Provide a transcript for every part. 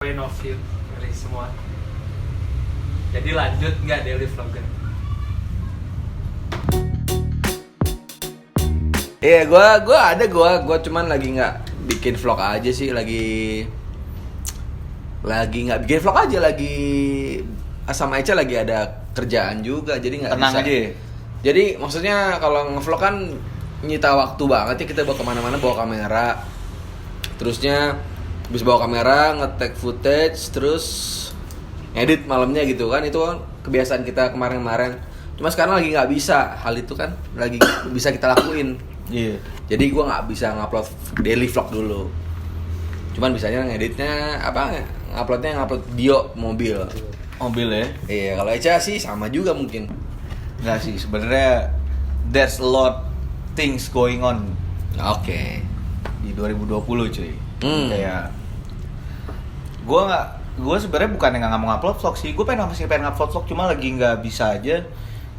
point of view dari semua. Jadi lanjut nggak daily vlogger? Iya, gue cuman lagi nggak bikin vlog aja sih, lagi nggak bikin vlog aja, lagi sama Eca lagi ada kerjaan juga, jadi nggak tenang bisa. aja. Jadi maksudnya kalau ngevlog kan nyita waktu banget ya, kita bawa kemana-mana bawa kamera, terusnya habis bawa kamera nge-take footage, terus edit malamnya gitu kan, itu kan kebiasaan kita kemarin-kemarin. Cuma sekarang lagi nggak bisa hal itu kan, lagi nggak bisa kita lakuin. Iya. Jadi gue nggak bisa ngupload daily vlog dulu. Cuman bisanya ngeditnya ngupload video mobil. Mobil ya. Iya, kalau Eca sih sama juga mungkin. Enggak sih, sebenarnya there's a lot things going on. Oke. Di 2020 cuy. Kayak gue sebenarnya bukan yang nggak mau upload vlog sih, gue pengen upload vlog, cuma lagi nggak bisa aja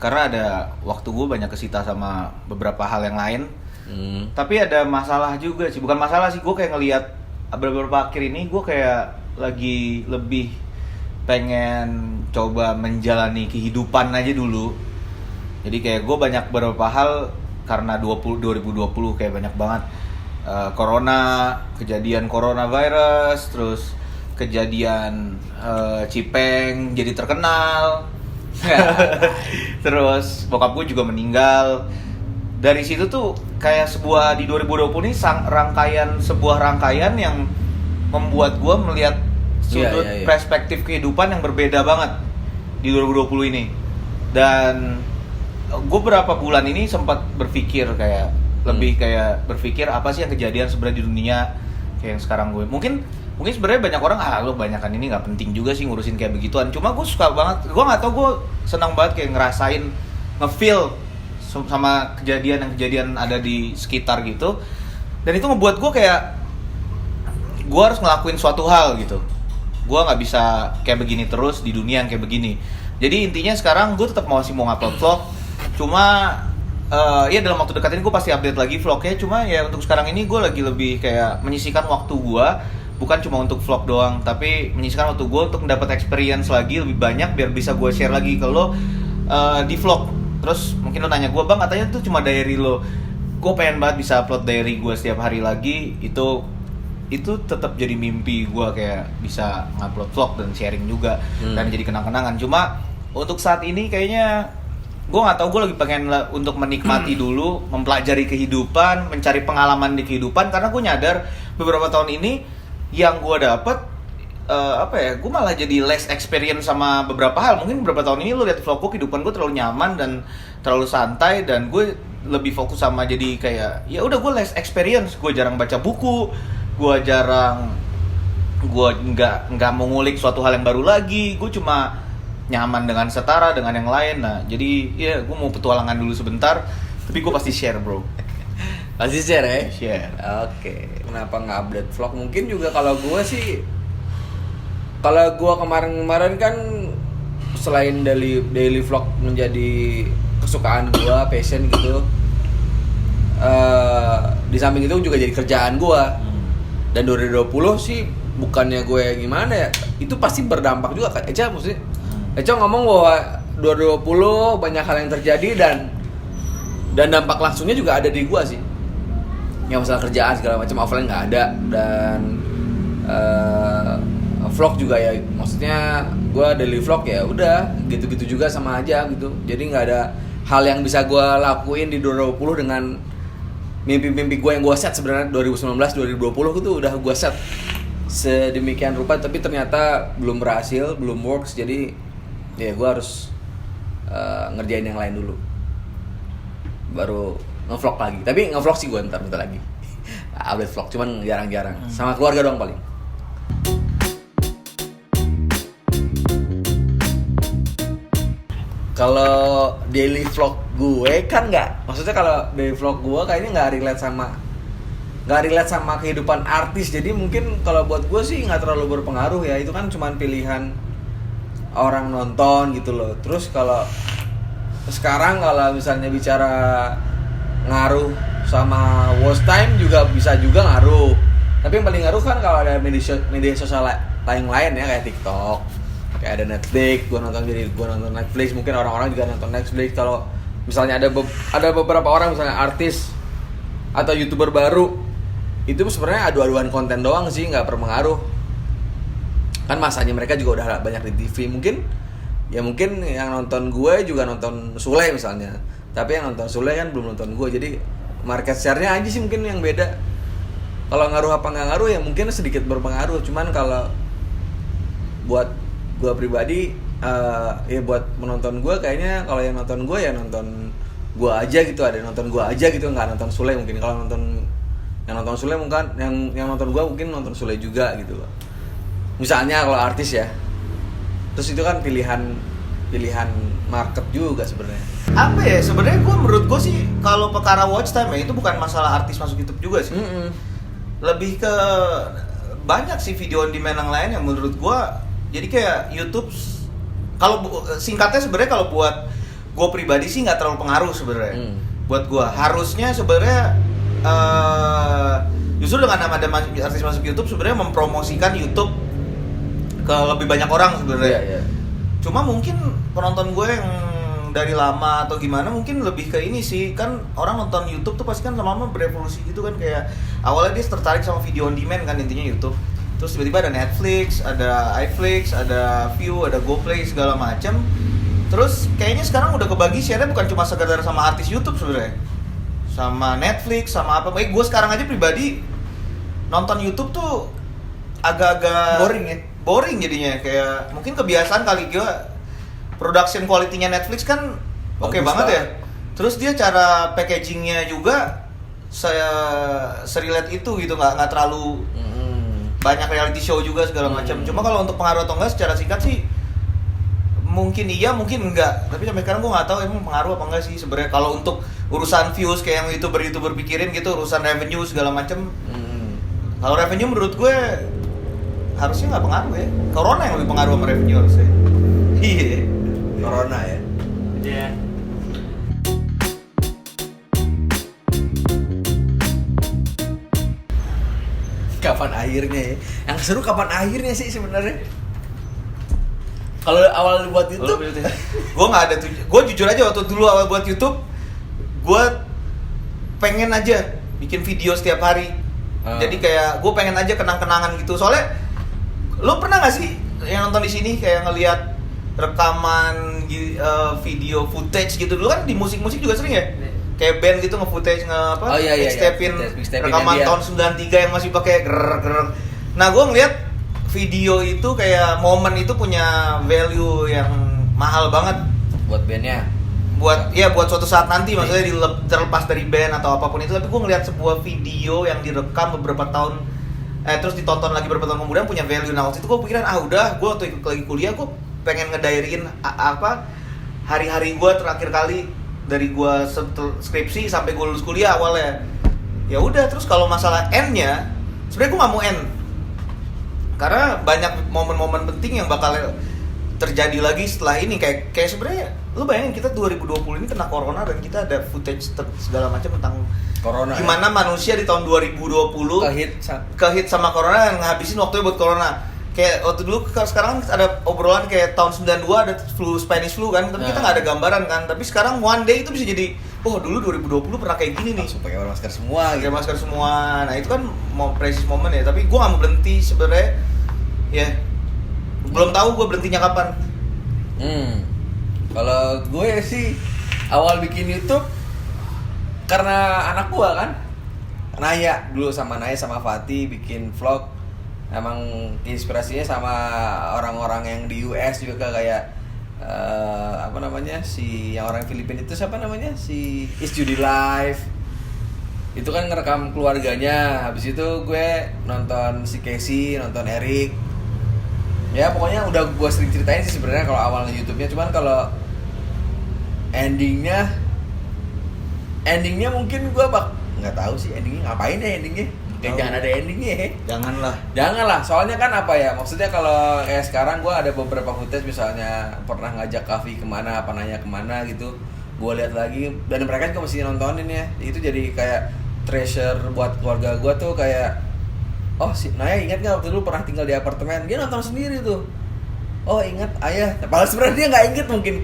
karena ada waktu gue banyak kesita sama beberapa hal yang lain. Tapi ada masalah juga sih, bukan masalah sih, gue kayak ngelihat beberapa akhir ini gue kayak lagi lebih pengen coba menjalani kehidupan aja dulu. Jadi kayak gue banyak beberapa hal karena 2020 kayak banyak banget corona, kejadian coronavirus, terus kejadian Cipeng jadi terkenal. Terus bokap gue juga meninggal. Dari situ tuh kayak sebuah di 2020 ini sebuah rangkaian yang membuat gue melihat sudut perspektif kehidupan yang berbeda banget di 2020 ini. Dan gue beberapa bulan ini sempat berpikir kayak lebih kayak berpikir apa sih yang kejadian sebenarnya di dunia kayak yang sekarang gue. Mungkin sebenarnya banyak orang lo banyakan ini nggak penting juga sih ngurusin kayak begituan. Cuma gue suka banget, gue nggak tau, gue senang banget kayak ngerasain nge-feel sama kejadian ada di sekitar gitu. Dan itu ngebuat gue kayak gue harus ngelakuin suatu hal gitu. Gue nggak bisa kayak begini terus di dunia yang kayak begini. Jadi intinya sekarang gue tetap masih mau ngupload vlog. Cuma ya dalam waktu dekat ini gue pasti update lagi vlognya. Cuma ya untuk sekarang ini gue lagi lebih kayak menyisihkan waktu gue, bukan cuma untuk vlog doang, tapi menyisihkan waktu gue untuk mendapat experience lagi lebih banyak biar bisa gue share lagi ke lo di vlog. Terus mungkin lo nanya gue, bang katanya tuh cuma diary lo. Gue pengen banget bisa upload diary gue setiap hari lagi. Itu tetap jadi mimpi gue kayak bisa ngupload vlog dan sharing juga dan jadi kenang-kenangan. Cuma untuk saat ini kayaknya gue nggak tahu, gue lagi pengen untuk menikmati dulu, mempelajari kehidupan, mencari pengalaman di kehidupan, karena gue nyadar beberapa tahun ini yang gue dapet gue malah jadi less experience sama beberapa hal. Mungkin beberapa tahun ini lo lihat vlog gue, kehidupan gue terlalu nyaman dan terlalu santai, dan gue lebih fokus sama jadi kayak ya udah gue less experience. Gue jarang baca buku, gue nggak mau ngulik suatu hal yang baru lagi. Gue cuma nyaman dengan setara dengan yang lain. Nah jadi ya gue mau petualangan dulu sebentar, tapi gue pasti share bro. Pasti share ya? Share. Oke. Kenapa nggak update vlog? Mungkin juga kalau gue sih, kalau gue kemarin kan selain daily vlog menjadi kesukaan gue, passion gitu, di samping itu juga jadi kerjaan gue. Dan 2020 sih bukannya gue gimana ya, itu pasti berdampak juga kan. Eca maksudnya, Eca ngomong bahwa 2020 banyak hal yang terjadi dan dampak langsungnya juga ada di gue sih. Yang masalah kerjaan segala macam offline nggak ada, dan vlog juga ya, maksudnya gue daily vlog ya udah gitu-gitu juga sama aja gitu. Jadi nggak ada hal yang bisa gue lakuin di 2020 dengan mimpi-mimpi gue yang gue set sebenarnya 2019 2020 itu udah gue set sedemikian rupa, tapi ternyata belum berhasil, belum works. Jadi ya gue harus ngerjain yang lain dulu baru nge-vlog lagi. Tapi nge-vlog sih gue ntar lagi update vlog, cuman jarang-jarang sama keluarga doang paling. Kalau daily vlog gue kan nggak, maksudnya kalau daily vlog gue kayaknya nggak relate sama kehidupan artis. Jadi mungkin kalau buat gue sih nggak terlalu berpengaruh ya, itu kan cuman pilihan orang nonton gitu loh. Terus kalau sekarang kalau misalnya bicara ngaruh sama watch time juga bisa juga ngaruh. Tapi yang paling ngaruh kan kalau ada media lain ya kayak TikTok, kayak ada Netflix, gue nonton Netflix, mungkin orang-orang juga nonton Netflix. Kalau misalnya ada beberapa orang misalnya artis atau YouTuber baru, itu sebenarnya adu-aduan konten doang sih, nggak berpengaruh. Kan masanya mereka juga udah banyak di TV, mungkin yang nonton gue juga nonton Sule misalnya, tapi yang nonton Sule kan belum nonton gue, jadi market share-nya aja sih mungkin yang beda. Kalau ngaruh apa nggak ngaruh ya mungkin sedikit berpengaruh, cuman kalau buat gue pribadi ya buat menonton gue kayaknya kalau yang nonton gue ya nonton gue aja gitu, ada nonton gue aja gitu, nggak nonton Sule. Mungkin kalau yang nonton Sule mungkin yang nonton gue mungkin nonton Sule juga gitu loh. Misalnya kalau artis ya, terus itu kan pilihan market juga sebenarnya. Apa ya sebenarnya menurut gue sih kalau perkara watch time ya itu bukan masalah artis masuk YouTube juga sih. Lebih ke banyak sih video on demand yang lain yang menurut gua jadi kayak YouTube kalau singkatnya sebenarnya kalau buat gua pribadi sih nggak terlalu pengaruh sebenarnya. Buat gua harusnya sebenarnya justru dengan ada artis masuk YouTube sebenarnya mempromosikan YouTube ke lebih banyak orang sebenarnya. Cuma mungkin penonton gue yang dari lama atau gimana mungkin lebih ke ini sih, kan orang nonton YouTube tuh pasti kan lama-lama berevolusi gitu kan, kayak awalnya dia tertarik sama video on demand kan intinya YouTube, terus tiba-tiba ada Netflix, ada iFlix, ada View, ada GoPlay segala macam, terus kayaknya sekarang udah kebagi share-nya bukan cuma sekedar sama artis YouTube sebenarnya, sama Netflix, sama apa. Baik gue sekarang aja pribadi nonton YouTube tuh agak-agak boring jadinya, kayak mungkin kebiasaan kali gue. Production quality-nya Netflix kan oke banget ya. Terus dia cara packaging-nya juga serelate itu gitu, nggak terlalu banyak reality show juga segala macam. Cuma kalau untuk pengaruh atau enggak secara singkat sih mungkin iya mungkin enggak. Tapi sampai sekarang gue nggak tahu emang pengaruh apa enggak sih sebenarnya. Kalau untuk urusan views kayak yang YouTuber pikirin gitu, urusan revenue segala macam. Kalau revenue menurut gue harusnya nggak pengaruh ya. Corona yang lebih pengaruh sama revenue harusnya. Iya. Corona ya. Iya. Kapan akhirnya ya? Yang seru kapan akhirnya sih sebenarnya? Kalau awal buat YouTube, gue nggak ada tuh. Gue jujur aja waktu dulu awal buat YouTube, gue pengen aja bikin video setiap hari. Jadi kayak gue pengen aja kenang-kenangan gitu. Soalnya, lo pernah nggak sih yang nonton di sini kayak ngelihat rekaman video footage gitu? Dulu kan di musik-musik juga sering ya, kayak band gitu nge-footage mixtape-in rekaman tahun 93 yang masih pakai gerer. Nah gue ngeliat video itu kayak momen itu punya value yang mahal banget buat bandnya, buat suatu saat nanti, maksudnya terlepas dari band atau apapun itu. Tapi gue ngeliat sebuah video yang direkam beberapa tahun terus ditonton lagi beberapa tahun kemudian punya value. Nah waktu itu gue pikiran udah, gue waktu lagi kuliah gue pengen ngedairin hari-hari gue terakhir kali dari gue skripsi sampai gue lulus kuliah awalnya. Ya udah, terus kalau masalah end-nya sebenarnya gue nggak mau end karena banyak momen-momen penting yang bakal terjadi lagi setelah ini. Kayak sebenarnya lu bayangin kita 2020 ini kena corona dan kita ada footage segala macam tentang corona, gimana manusia di tahun 2020 kehit sama corona dan ngabisin waktunya buat corona. Kayak waktu dulu, sekarang ada obrolan kayak tahun 92 ada Spanish flu kan, tapi kita nggak ada gambaran kan. Tapi sekarang one day itu bisa jadi, dulu 2020 pernah kayak gini nih. Langsung pakai masker semua. Pakai masker semua. Nah itu kan precious moment ya. Tapi gue nggak mau berhenti sebenarnya. Ya, belum tahu gue berhentinya kapan. Kalau gue sih awal bikin YouTube karena anak gue kan, Naya dulu sama Fatih bikin vlog. Emang inspirasinya sama orang-orang yang di US juga kayak si yang orang Filipina itu siapa namanya, si Is Judy Live itu kan ngerekam keluarganya. Habis itu gue nonton si Casey, nonton Eric, ya pokoknya udah gue sering ceritain sih sebenarnya kalau awalnya YouTube-nya. Cuman kalau endingnya mungkin gue nggak tahu sih endingnya ngapain ya endingnya. Jangan ada endingnya ya. Janganlah. Soalnya kan apa ya, maksudnya kalau kayak sekarang gue ada beberapa footage misalnya pernah ngajak Kavi kemana, apa nanya kemana gitu, gue lihat lagi dan mereka juga masih nontonin ya. Itu jadi kayak treasure buat keluarga gue tuh, kayak oh si Naya ingat nggak waktu dulu pernah tinggal di apartemen, dia nonton sendiri tuh. Oh ingat ayah, padahal sebenarnya dia nggak inget, mungkin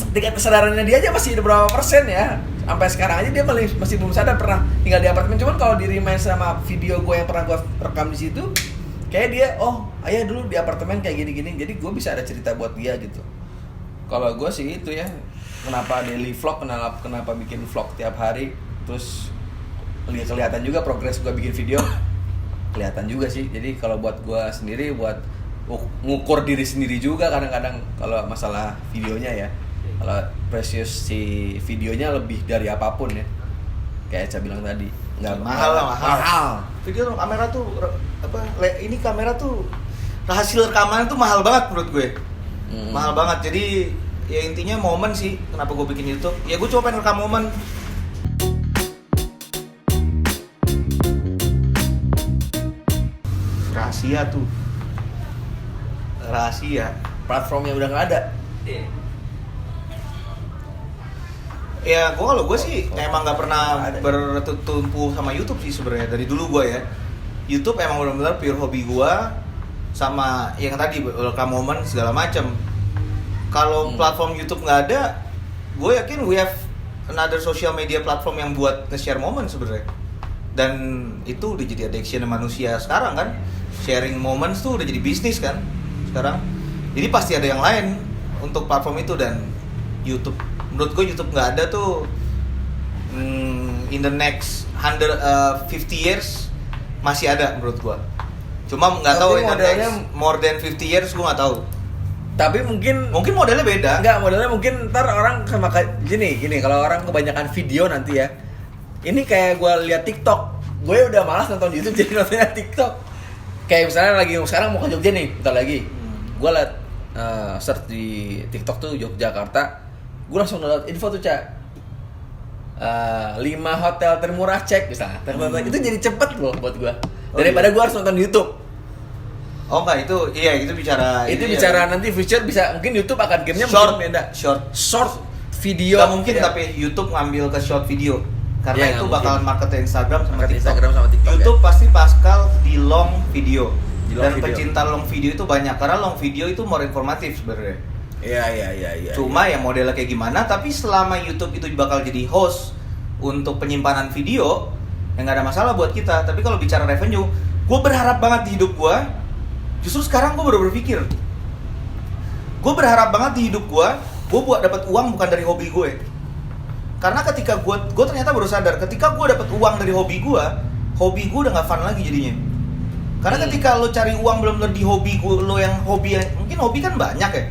tingkat kesadarannya dia aja masih berapa persen ya, sampai sekarang aja dia masih belum sadar pernah tinggal di apartemen. Cuman kalau di remind sama video gue yang pernah gue rekam di situ, kayak dia, oh ayah dulu di apartemen kayak gini-gini, jadi gue bisa ada cerita buat dia gitu. Kalau gue sih itu ya, kenapa daily vlog, kenapa bikin vlog tiap hari, terus kelihatan juga progres gue bikin video, kelihatan juga sih. Jadi kalau buat gue sendiri, buat ngukur diri sendiri juga kadang-kadang kalau masalah videonya ya. Kalau precious si videonya lebih dari apapun ya, kayak saya bilang tadi, nggak mahal. Video kamera tuh ini kamera tuh hasil rekaman tuh mahal banget menurut gue. Mahal banget. Jadi ya intinya momen sih kenapa gue bikin YouTube. Ya gue cuma pengen rekam momen. Rahasia. Platformnya udah nggak ada. Ya kalau gue sih emang nggak pernah bertumpu sama YouTube sih sebenarnya dari dulu gue ya. YouTube emang benar-benar pure hobi gue, sama yang tadi rekam momen segala macam. Kalau platform YouTube nggak ada, gue yakin we have another social media platform yang buat nge-share momen sebenarnya. Dan itu udah jadi addiction manusia sekarang kan. Sharing moments tuh udah jadi bisnis kan sekarang. Jadi pasti ada yang lain untuk platform itu. Dan YouTube, menurut gue YouTube nggak ada tuh in the next 50 years masih ada menurut gue. Cuma nggak tahu in the next more than 50 years gue nggak tahu. Tapi mungkin modelnya beda. Enggak, modelnya mungkin ntar orang sama gini kalau orang kebanyakan video nanti ya. Ini kayak gue lihat TikTok, gue udah malas nonton YouTube jadi nontonnya TikTok. Kayak misalnya lagi sekarang mau ke Jogja nih, bentar lagi. Gue liat search di TikTok tuh Yogyakarta, gue langsung download info tuh Cak. 5 hotel termurah cek misalnya. Itu jadi cepet loh buat gue. Daripada gue harus nonton YouTube. Oh enggak, itu bicara nanti future bisa mungkin YouTube akan game-nya short, mungkin beda. Short video. Gak mungkin ya. Tapi YouTube ngambil ke short video. Karena itu bakalan market Instagram sama TikTok. YouTube pasti pascal di long video. Pecinta long video itu banyak karena long video itu more informatif sebenarnya. Iya. Cuma ya modelnya kayak gimana, tapi selama YouTube itu bakal jadi host untuk penyimpanan video, ya nggak ada masalah buat kita. Tapi kalau bicara revenue, gue berharap banget di hidup gue. Justru sekarang gue baru berpikir, gue berharap banget di hidup gue buat dapat uang bukan dari hobi gue. Karena ketika gue ternyata baru sadar, ketika gue dapat uang dari hobi gue udah nggak fun lagi jadinya. Karena ketika lo cari uang benar-benar di hobi gue, lo yang hobi, mungkin hobi kan banyak ya.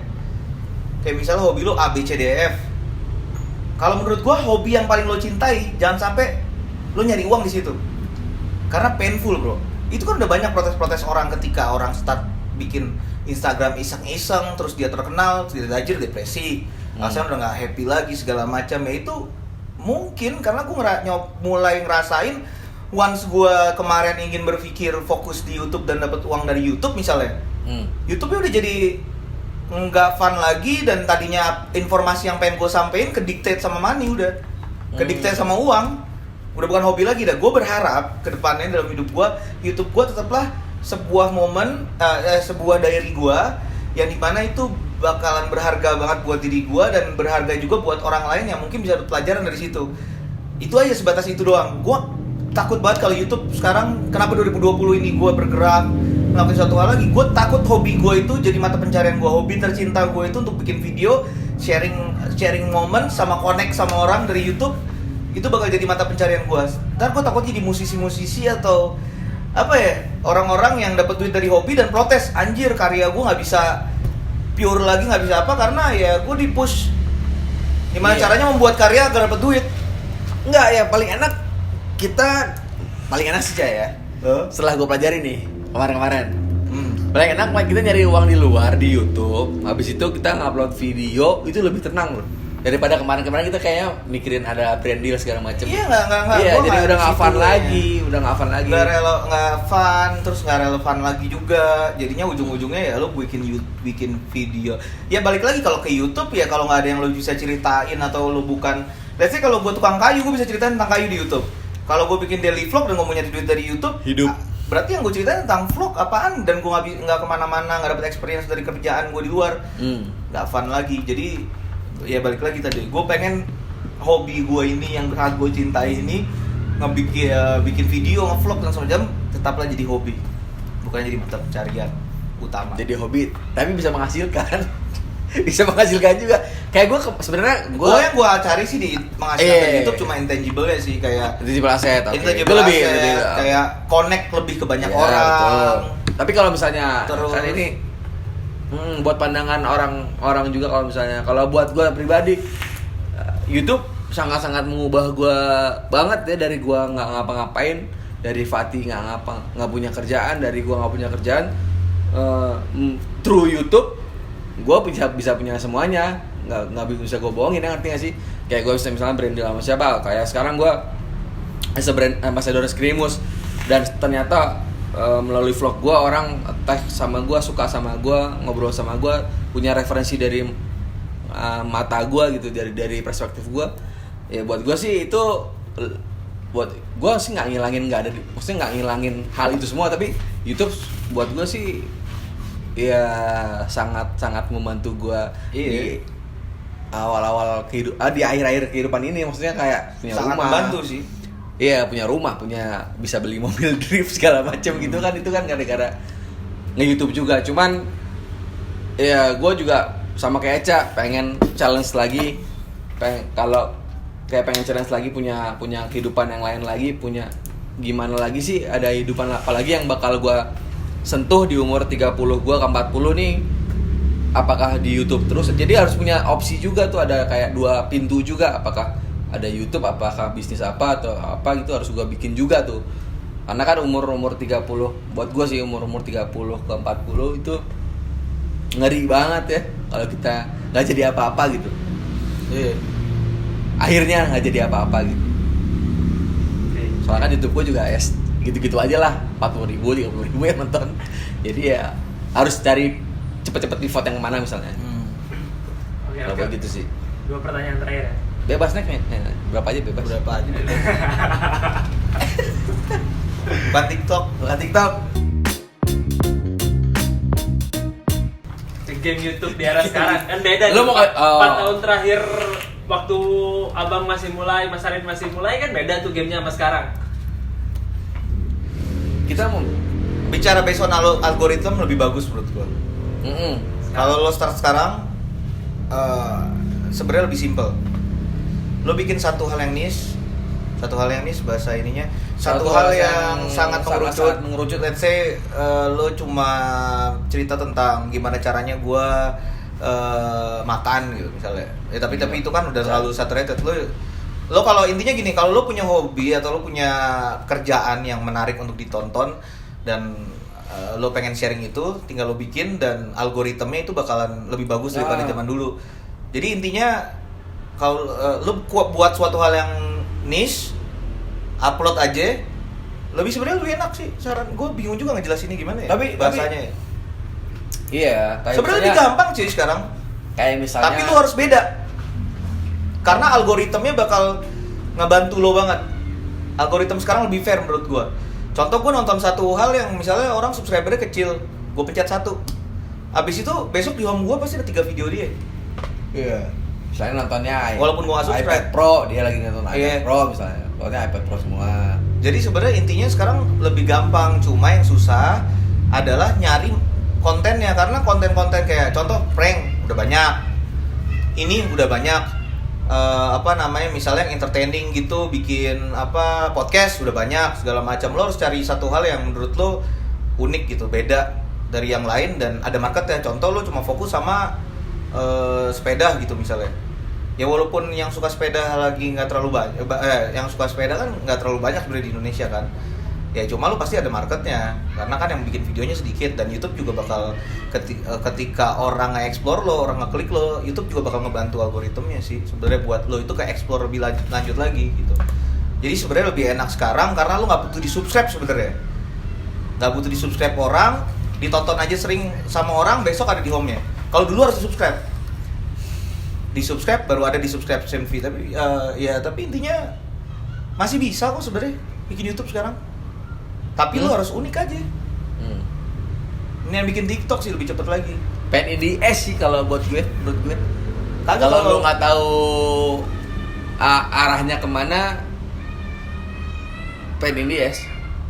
Kayak misalnya hobi lo A, B, C, D, E, F. Kalau menurut gue hobi yang paling lo cintai, jangan sampai lo nyari uang di situ. Karena painful bro. Itu kan udah banyak protes-protes orang ketika orang start bikin Instagram iseng-iseng, terus dia terkenal, terus dia tajir, depresi, rasanya udah nggak happy lagi segala macam. Ya itu mungkin karena gue mulai ngerasain once gue kemarin ingin berpikir fokus di YouTube dan dapat uang dari YouTube misalnya, YouTube-nya udah jadi nggak fun lagi, dan tadinya informasi yang pengen gue sampein kedictate sama money, udah kedictate sama uang. Udah bukan hobi lagi dah. Gue berharap ke depannya dalam hidup gue, YouTube gue tetaplah sebuah momen, sebuah diary gue yang dimana itu bakalan berharga banget buat diri gue dan berharga juga buat orang lain yang mungkin bisa dapat pelajaran dari situ. Itu aja, sebatas itu doang. Gue takut banget kalau YouTube sekarang, kenapa 2020 ini gue bergerak melakukan suatu hal lagi. Gue takut hobi gue itu jadi mata pencarian gue, hobi tercinta gue itu untuk bikin video, sharing momen sama connect sama orang dari YouTube. Itu bakal jadi mata pencarian gue. Ntar gue takut jadi musisi-musisi atau apa ya, orang-orang yang dapat duit dari hobi dan protes, anjir karya gue nggak bisa pure lagi, nggak bisa apa, karena ya gue di-push gimana caranya membuat karya agar dapat duit. Enggak ya, paling enak sih ya. Setelah gue pelajari nih kemarin-kemarin, paling enak kita nyari uang di luar di YouTube. Habis itu kita ngupload video, itu lebih tenang loh daripada kemarin-kemarin kita kayaknya mikirin ada brand deal segala macam. Iya nggak. Iya, jadi udah nggak fun lagi, Nggak fun, terus nggak relevan lagi juga. Jadinya ujung-ujungnya ya lo bikin video. Ya balik lagi kalau ke YouTube ya, kalau nggak ada yang lo bisa ceritain atau lo bukan. Let's say kalau gue tukang kayu, gue bisa ceritain tentang kayu di YouTube. Kalau gue bikin daily vlog dan gue mau nyari duit dari YouTube, berarti yang gue ceritain tentang vlog apaan, dan gue nggak kemana-mana, nggak dapet experience dari kerjaan gue di luar, nggak fun lagi. Jadi ya balik lagi tadi, gue pengen hobi gue ini yang sangat gue cintai ini bikin video, nge-vlog dan semacam, tetaplah jadi hobi, bukan jadi mata pencarian utama. Jadi hobi, tapi bisa menghasilkan. Bisa menghasilkan juga. Kayak gue sebenarnya yang gue cari sih di menghasilkan YouTube cuma intangible ya sih, kayak intangible asset. Intangible asset, kayak connect lebih ke banyak orang. Betul. Tapi kalau misalnya kan ini buat pandangan orang juga, kalau buat gue pribadi, YouTube sangat-sangat mengubah gue banget ya, dari gue nggak ngapa-ngapain, dari Fatih nggak punya kerjaan, dari gue nggak punya kerjaan, through YouTube gue bisa punya semuanya, nggak bisa gue bohongin, ngerti nggak sih? Kayak gue bisa misalnya brand deal sama siapa, kayak sekarang gue as a brand ambassador Skrimus, dan ternyata melalui vlog gue orang tag sama gue, suka sama gue, ngobrol sama gue, punya referensi dari mata gue gitu, dari perspektif gue. Ya buat gue sih itu, buat gue sih maksudnya nggak ngilangin hal itu semua, tapi YouTube buat gue sih ya sangat membantu gue di awal-awal di akhir-akhir kehidupan ini, maksudnya kayak punya sangat rumah, membantu sih. Iya, punya rumah, bisa beli mobil drift segala macam gitu kan, itu kan gara-gara nge-YouTube juga. Cuman ya gue juga sama kayak Eca, pengen challenge lagi, pengen challenge lagi, punya kehidupan yang lain lagi, punya gimana lagi sih, ada kehidupan apalagi yang bakal gue sentuh di umur 30 gue ke 40 nih, apakah di YouTube terus. Jadi harus punya opsi juga tuh, ada kayak 2 pintu juga, apakah ada YouTube, apakah bisnis apa atau apa gitu, harus gue bikin juga tuh. Karena kan umur 30, buat gue sih umur 30 ke 40 itu ngeri banget ya kalau kita nggak jadi apa-apa gitu. Akhirnya nggak jadi apa-apa gitu. Soalnya kan YouTube gue juga gitu-gitu aja lah, 40.000, 50.000 yang nonton. Jadi ya harus cari cepet-cepet di vote yang mana misalnya. Oke. Gitu sih. 2 pertanyaan terakhir ya. Bebas nih, berapa aja bebas. Bukan TikTok. Game YouTube di era sekarang kan beda. Lo mau 4 tahun terakhir waktu abang masih mulai, Mas Arif masih mulai, kan beda tuh gamenya sama sekarang. Kita mau bicara based on algoritma lebih bagus menurut gua. Kalau lo start sekarang, sebenarnya lebih simple. Lo bikin satu hal yang niche bahasa ininya, satu hal yang sangat mengerucut. Let's say lo cuma cerita tentang gimana caranya gua makan gitu misalnya. Ya tapi itu kan udah terlalu saturated. Lo kalau intinya gini, kalau lo punya hobi atau lo punya kerjaan yang menarik untuk ditonton dan lo pengen sharing itu, tinggal lo bikin dan algoritmanya itu bakalan lebih bagus daripada zaman dulu. Jadi intinya kalau lo buat suatu hal yang niche, upload aja, sebenarnya lebih enak sih. Saran gue bingung juga ngejelasinnya gimana ya. Tapi bahasanya. Iya. Sebenarnya lebih gampang sih sekarang. Kayak misalnya. Tapi lo harus beda. Karena algoritmnya bakal ngebantu lo banget. Algoritma sekarang lebih fair menurut gue. Contoh, gue nonton satu hal yang misalnya orang subscribernya kecil, gue pencet 1. Abis itu besok di home gue pasti ada 3 video dia. Iya. Misalnya nontonnya walaupun gue gak subscribe, iPad Pro, dia lagi nonton iPad Pro misalnya. Nontonnya iPad Pro semua. Jadi sebenarnya intinya sekarang lebih gampang, cuma yang susah adalah nyari kontennya. Karena konten-konten kayak contoh prank udah banyak, ini udah banyak, misalnya yang entertaining gitu, bikin podcast udah banyak, segala macam. Lo harus cari satu hal yang menurut lo unik gitu, beda dari yang lain dan ada marketnya. Contoh lo cuma fokus sama sepeda gitu misalnya, ya walaupun yang suka sepeda lagi nggak terlalu banyak, yang suka sepeda kan nggak terlalu banyak sebenarnya di Indonesia kan, ya cuma lo pasti ada marketnya karena kan yang bikin videonya sedikit. Dan YouTube juga bakal ketika orang nge-explore lo, orang ngeklik lo, YouTube juga bakal ngebantu algoritmnya sih sebenarnya buat lo itu ke explore lebih lanjut lagi gitu. Jadi sebenarnya lebih enak sekarang karena lo nggak butuh di subscribe sebenarnya, nggak butuh di subscribe orang, ditonton aja sering sama orang, besok ada di home-nya. Kalau dulu harus di subscribe baru ada di subscription fee. Tapi tapi intinya masih bisa kok sebenarnya bikin YouTube sekarang. Tapi lu harus unik aja. Ini yang bikin TikTok sih lebih cepet lagi. Pain in the ass sih kalau buat gue, menurut gue. Kagak, Kalau kalau lu nggak tahu arahnya kemana, pain in the ass.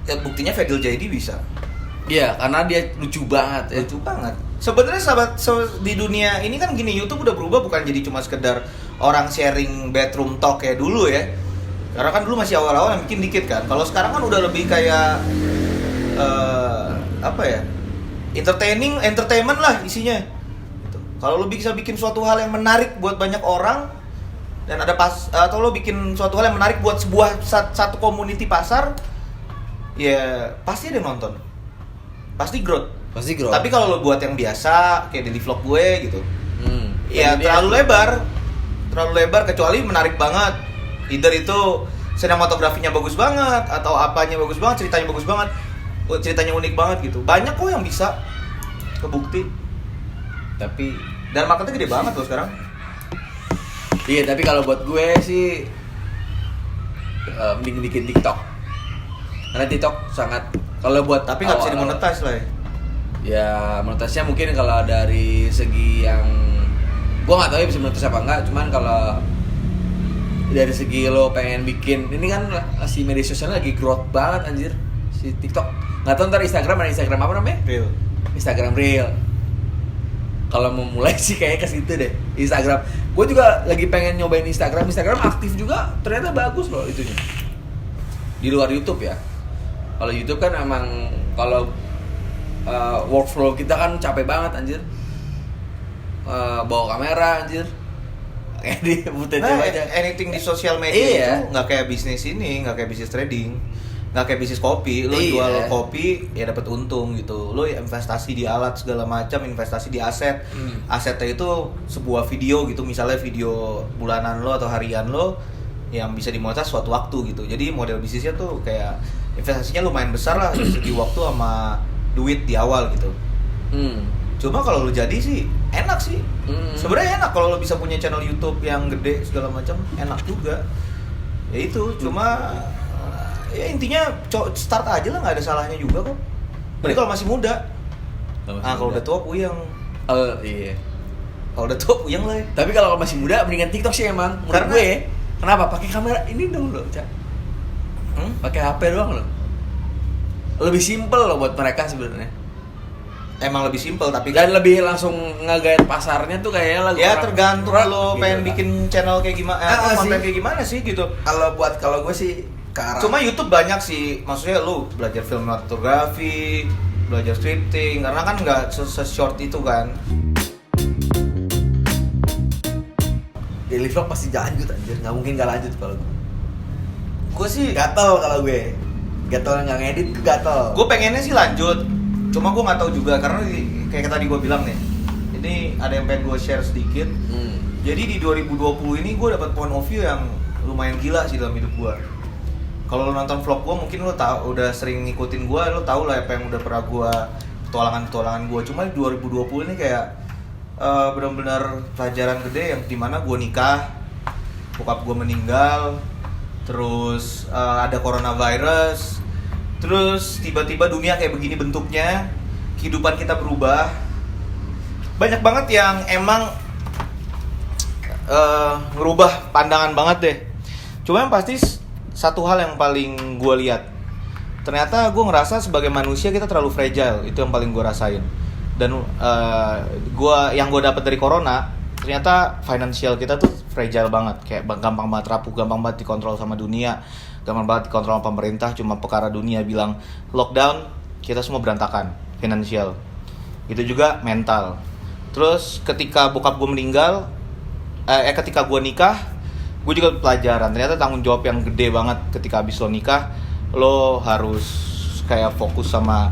Ya, buktinya Fadil Jaidi bisa. Iya, karena dia lucu banget. Lucu banget. Sebenarnya di dunia ini kan gini, YouTube udah berubah bukan jadi cuma sekedar orang sharing bedroom talk kayak dulu ya. Karena kan dulu masih awal-awal yang bikin dikit kan. Kalau sekarang kan udah lebih kayak apa ya? Entertainment lah isinya. Gitu. Kalau lo bisa bikin suatu hal yang menarik buat banyak orang dan atau lo bikin suatu hal yang menarik buat satu community pasar, ya pasti ada yang nonton. Pasti growth. Tapi kalau lo buat yang biasa kayak daily vlog gue gitu, ya terlalu lebar kecuali menarik banget. Either itu sinematografinya bagus banget atau apanya bagus banget, ceritanya bagus banget, ceritanya unik banget gitu. Banyak kok yang bisa kebukti. Dan marketnya gede banget loh sekarang. Iya, tapi kalau buat gue sih mending bikin TikTok. Karena TikTok sangat, kalau buat tapi nggak bisa dimonetize lah ya. Ya monetisnya mungkin kalau dari segi yang gue nggak tahu ya bisa monetis apa enggak, cuman kalau dari segi lo pengen bikin, ini kan si media sosial lagi growth banget anjir si TikTok. Nggak tahu ntar Instagram apa namanya? Instagram Reel. Kalau mau mulai sih kayak ke situ deh, Instagram. Gue juga lagi pengen nyobain Instagram aktif juga, ternyata bagus loh itunya. Di luar YouTube ya. Kalau YouTube kan emang kalau workflow kita kan capek banget anjir. Bawa kamera anjir. Kayak di aja. Anything di sosial media itu nggak kayak bisnis ini, nggak kayak bisnis trading, nggak kayak bisnis kopi. Lo jual kopi ya dapat untung gitu. Lo investasi di alat segala macam, investasi di aset. Asetnya itu sebuah video gitu, misalnya video bulanan lo atau harian lo yang bisa dimonetize suatu waktu gitu. Jadi model bisnisnya tuh kayak investasinya lumayan besar lah dari segi waktu sama duit di awal gitu. Cuma kalau lo jadi sih enak sih. Sebenarnya enak kalau lo bisa punya channel YouTube yang gede segala macam, enak juga. Ya itu, cuma ya intinya start aja lah, nggak ada salahnya juga kok. Berarti kalau masih muda. Kalau udah tua puyeng. Iya. Kalau udah tua puyeng lah. Tapi kalau masih muda mendingan TikTok sih emang. Menurut gue, kenapa? Pakai kamera ini dong lo, Cak. Pakai HP doang lo. Lebih simple loh buat mereka sebenarnya. Emang lebih simpel tapi dan lebih langsung ngegait pasarnya tuh kayaknya lagi. Ya tergantung lo pengen bikin channel kayak gimana, konten kayak gimana sih gitu. Kalau gue sih ke arah. Cuma YouTube banyak sih, maksudnya lo belajar filmatografi, belajar scripting, karena kan nggak se-short itu kan. Daily vlog pasti lanjut anjir, nggak mungkin nggak lanjut kalau gue sih gatel. Kalau gue gatel nggak ngedit, gatel. Gue pengennya sih lanjut. Cuma gue nggak tahu juga karena kayak tadi gue bilang nih, ini ada yang pengen gue share sedikit. Jadi di 2020 ini gue dapat point of view yang lumayan gila sih dalam hidup gue. Kalau lo nonton vlog gue mungkin lo tahu, udah sering ngikutin gue, lo tahu lah apa yang udah pernah gue petualangan gue. Cuma di 2020 ini kayak benar-benar pelajaran gede yang dimana gue nikah, bokap gue meninggal, terus ada coronavirus. Terus tiba-tiba dunia kayak begini bentuknya, kehidupan kita berubah. Banyak banget yang emang ngerubah pandangan banget deh. Cuma yang pasti satu hal yang paling gue lihat, ternyata gue ngerasa sebagai manusia kita terlalu fragile. Itu yang paling gue rasain. Dan yang gue dapat dari corona, ternyata financial kita tuh fragile banget. Kayak gampang banget rapuh, gampang banget dikontrol sama dunia, gampang banget dikontrol sama pemerintah. Cuma perkara dunia bilang lockdown, kita semua berantakan. Finansial, itu juga mental. Terus ketika bokap gue meninggal, ketika gue nikah, gue juga pelajaran. Ternyata tanggung jawab yang gede banget ketika abis lo nikah. Lo harus kayak fokus sama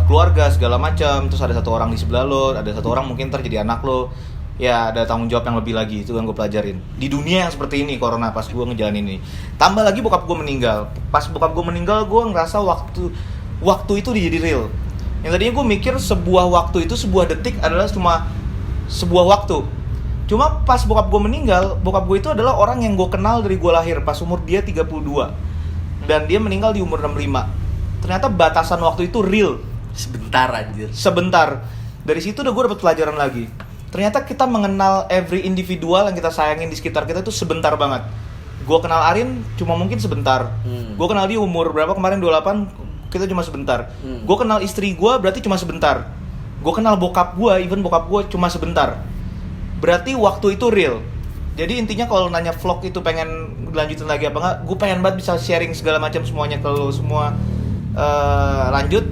keluarga segala macam. Terus ada satu orang di sebelah lo, ada satu orang mungkin terjadi anak lo. Ya ada tanggung jawab yang lebih lagi, itu yang gue pelajarin di dunia yang seperti ini, corona, pas gue ngejalanin ini. Tambah lagi bokap gue meninggal. Pas bokap gue meninggal, gue ngerasa waktu itu jadi real. Yang tadinya gue mikir sebuah waktu itu, sebuah detik adalah cuma sebuah waktu. Cuma pas bokap gue meninggal, bokap gue itu adalah orang yang gue kenal dari gue lahir, pas umur dia 32. Dan dia meninggal di umur 65. ternyata batasan waktu itu real. Sebentar anjir. Sebentar. Dari situ udah gue dapet pelajaran lagi. Ternyata kita mengenal every individual yang kita sayangin di sekitar kita itu sebentar banget. Gue kenal Arin cuma mungkin sebentar. Gue kenal dia umur berapa kemarin 28, kita cuma sebentar. Gue kenal istri gue berarti cuma sebentar. Gue kenal bokap gue, even bokap gue cuma sebentar. Berarti waktu itu real. Jadi intinya kalau nanya vlog itu pengen lanjutin lagi apa enggak, gue pengen banget bisa sharing segala macam semuanya ke lo semua lanjut.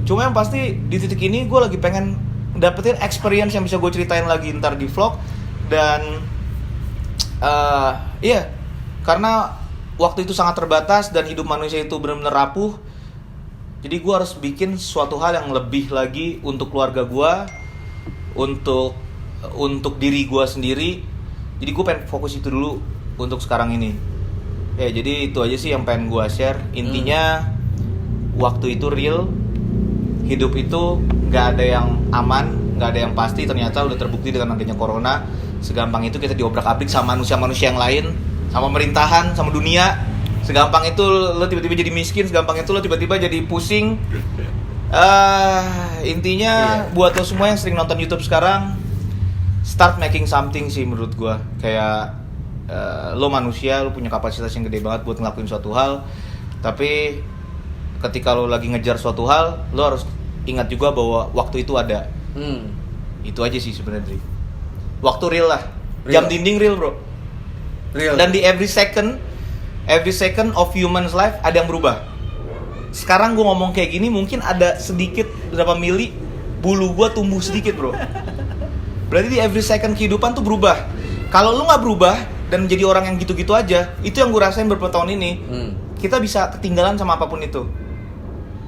Cuma yang pasti di titik ini gue lagi pengen dapetin experience yang bisa gue ceritain lagi ntar di vlog. Dan iya, karena waktu itu sangat terbatas dan hidup manusia itu benar-benar rapuh. Jadi gue harus bikin suatu hal yang lebih lagi untuk keluarga gue, untuk diri gue sendiri. Jadi gue pengen fokus itu dulu untuk sekarang ini. Ya jadi itu aja sih yang pengen gue share. Intinya waktu itu real, hidup itu gak ada yang aman, gak ada yang pasti. Ternyata udah terbukti dengan adanya corona. Segampang itu kita diobrak-abrik sama manusia-manusia yang lain, sama pemerintahan, sama dunia. Segampang itu lo tiba-tiba jadi miskin, segampang itu lo tiba-tiba jadi pusing. Intinya buat lo semua yang sering nonton YouTube sekarang, start making something sih menurut gua. Kayak lo manusia, lo punya kapasitas yang gede banget buat ngelakuin suatu hal. Tapi ketika lo lagi ngejar suatu hal, lo harus ingat juga bahwa waktu itu ada. Itu aja sih sebenarnya. Waktu real lah. Jam dinding real, bro. Real. Dan di every second of human's life ada yang berubah. Sekarang gue ngomong kayak gini mungkin ada sedikit berapa mili bulu gue tumbuh sedikit, bro. Berarti di every second kehidupan tuh berubah. Kalau lu nggak berubah dan menjadi orang yang gitu-gitu aja, itu yang gue rasain beberapa tahun ini. Kita bisa ketinggalan sama apapun itu.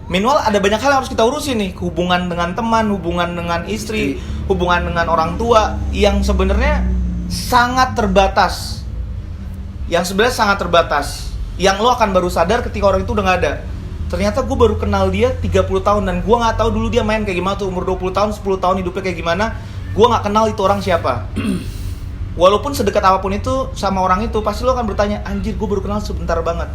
Minimal ada banyak hal yang harus kita urusin nih. Hubungan dengan teman, hubungan dengan istri, hubungan dengan orang tua, yang sebenarnya sangat terbatas. Yang lo akan baru sadar ketika orang itu udah gak ada. Ternyata gue baru kenal dia 30 tahun. Dan gue gak tahu dulu dia main kayak gimana tuh. Umur 20 tahun, 10 tahun hidupnya kayak gimana. Gue gak kenal itu orang siapa. Walaupun sedekat apapun itu sama orang itu, pasti lo akan bertanya, anjir gue baru kenal sebentar banget.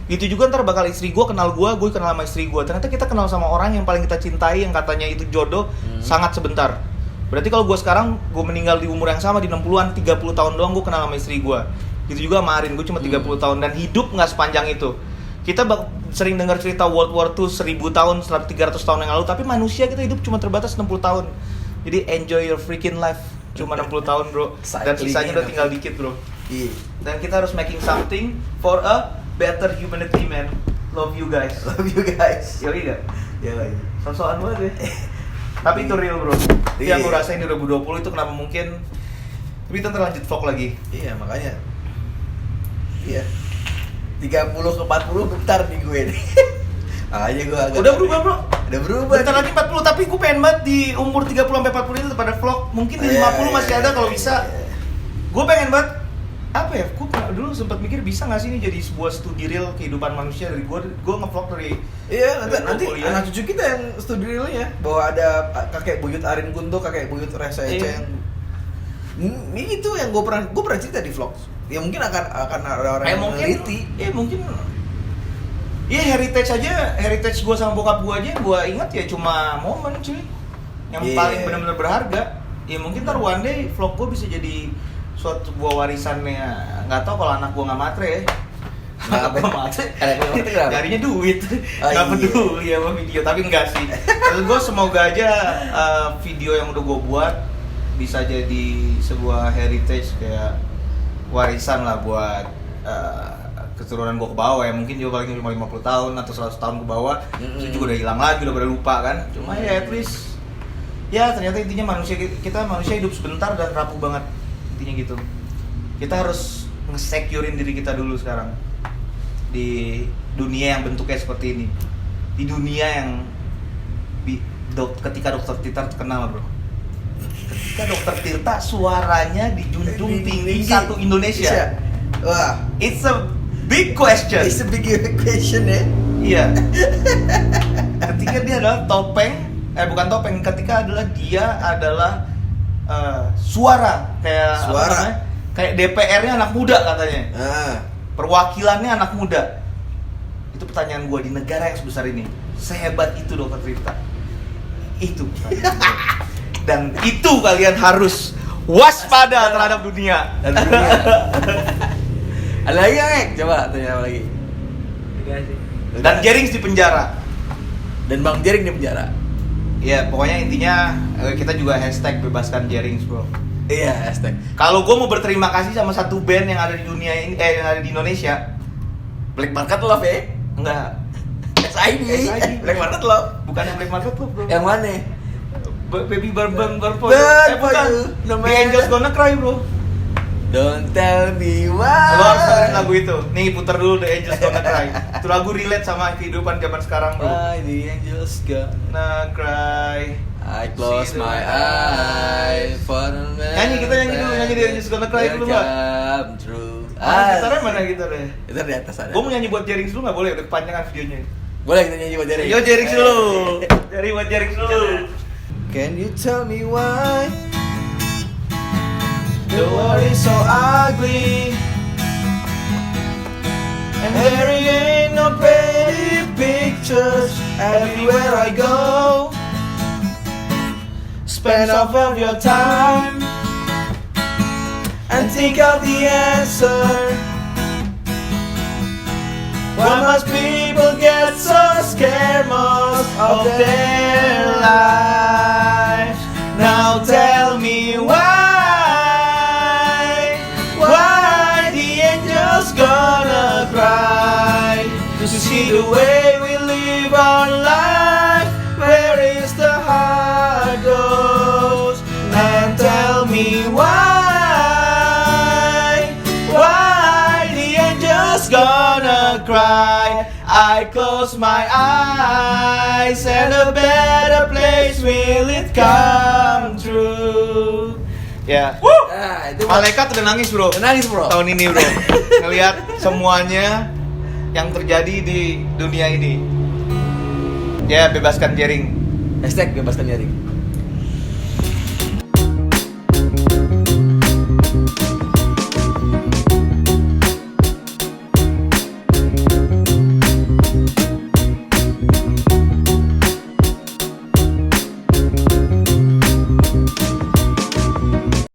Gitu juga ntar bakal istri gue kenal gue kenal sama istri gue. Ternyata kita kenal sama orang yang paling kita cintai, yang katanya itu jodoh, sangat sebentar. Berarti kalau gue sekarang, gue meninggal di umur yang sama, di 60-an, 30 tahun doang gue kenal sama istri gue. Gitu juga sama Arin, gue cuma 30 tahun. Dan hidup gak sepanjang itu. Kita sering dengar cerita World War II 1000 tahun, 300 tahun yang lalu. Tapi manusia kita hidup cuma terbatas 60 tahun. Jadi enjoy your freaking life. Cuma 60 tahun, bro. Dan sisanya udah tinggal dikit, bro. Dan kita harus making something for a better humanity, man. Love you guys. Yoi gak? Yoi. So-soan banget ya. Tapi itu real, bro. Itu yang gue rasain di 2020 itu kenapa mungkin. Tapi kita lanjut vlog lagi. Iya, makanya. Iya. 30 ke 40 bentar nih gue nih. Makanya gue agak Udah berubah, bro. Udah berubah. Bentar lagi 40, tapi gue pengen banget di umur 30 sampai 40 itu pada vlog. Mungkin di 50 masih ada kalau bisa. Gue pengen banget apa ya? Gue dulu sempat mikir bisa nggak sih ini jadi sebuah studi real kehidupan manusia dari gue ngevlog dari. Iya, nanti anak cucu kita yang studi realnya bahwa ada kakek buyut Arin Kunto, kakek buyut Reza Ece yang ini itu yang gue pernah cerita di vlog. Ya mungkin akan ada orang yang meneliti. Mungkin. Iya, heritage gue sama bokap gue aja gue ingat ya cuma momen cuy. Yang paling benar-benar berharga. Ya mungkin ntar one day vlog gue bisa jadi suatu sebuah warisannya. Nggak tahu kalau anak gue nggak matre ya. Anak gue matre. Nyarinya duit. Nggak peduli sama video, tapi enggak sih. Terus gue semoga aja video yang udah gue buat bisa jadi sebuah heritage kayak warisan lah buat keturunan gue ke bawah ya. Mungkin juga paling 50 tahun atau 100 tahun ke bawah itu juga udah hilang lagi, udah pada lupa kan. Cuma ya at least ya ternyata intinya manusia hidup sebentar dan rapuh banget. Intinya gitu. Kita harus nge-securein diri kita dulu sekarang di dunia yang bentuknya seperti ini. Di dunia yang ketika Dokter Tirta terkenal, bro. Ketika Dokter Tirta suaranya dijunjung tinggi satu Indonesia. Wah, it's a big question. It's a big question ya. Iya. Ketika dia adalah bukan topeng. Ketika dia adalah suara kayak DPR-nya anak muda katanya. Perwakilannya anak muda. Itu pertanyaan gue, di negara yang sebesar ini, sehebat itu Dr. Tirta? Itu pertanyaan gua. Dan itu kalian harus waspada terhadap dunia. Ada lagi nggak, Ek? Coba tanya apa lagi. Enggak sih. Dan Jerings di penjara. Dan Bang Jering di penjara. Ya pokoknya intinya kita juga hashtag bebaskan Jerings, bro. Iya, hashtag. Kalau gue mau berterima kasih sama satu band yang ada di dunia ini, yang ada di Indonesia. Black Market Love ya? Enggak. SID. SID. Black Market Love. Bukan yang Black Market Club, bro. Yang mana? Baby Bourbon Burn bukan. for you. The Angels Gonna Cry, bro. Don't tell me why. Lo harus dengerin lagu itu. Nih putar dulu The Angels Gonna Cry. Itu lagu relate sama kehidupan zaman sekarang, bro. Why the angels Gonna cry. I close See the my eyes for a minute. Nyanyi, kita nyanyi dulu, nyanyi The Angels Gonna Cry dulu, Pak. Come true. Gitarnya mana gitarnya? Itu di atas ada. Gue mau nyanyi buat Jerings dulu nggak boleh? Udah kepanjangan videonya. Boleh kita nyanyi buat Jering. Yo Jerings dulu. Dari buat Jerings dulu. Can you tell me why the world is so ugly and there ain't no pretty pictures everywhere I go? Spend half of your time and think of the answer. Why must people get so scared most of their lives? Now tell me why the angels gonna cry to see the way we live our life. Where is the heart goes? And tell me why the angels gonna cry. I close my eyes and a better place will it come true. Ya. Nah, itu Malaikat udah nangis, bro. nangis, bro. Tahun ini, bro. Ngelihat semuanya yang terjadi di dunia ini. Ya, bebaskan Jering. Hashtag bebaskan Jering.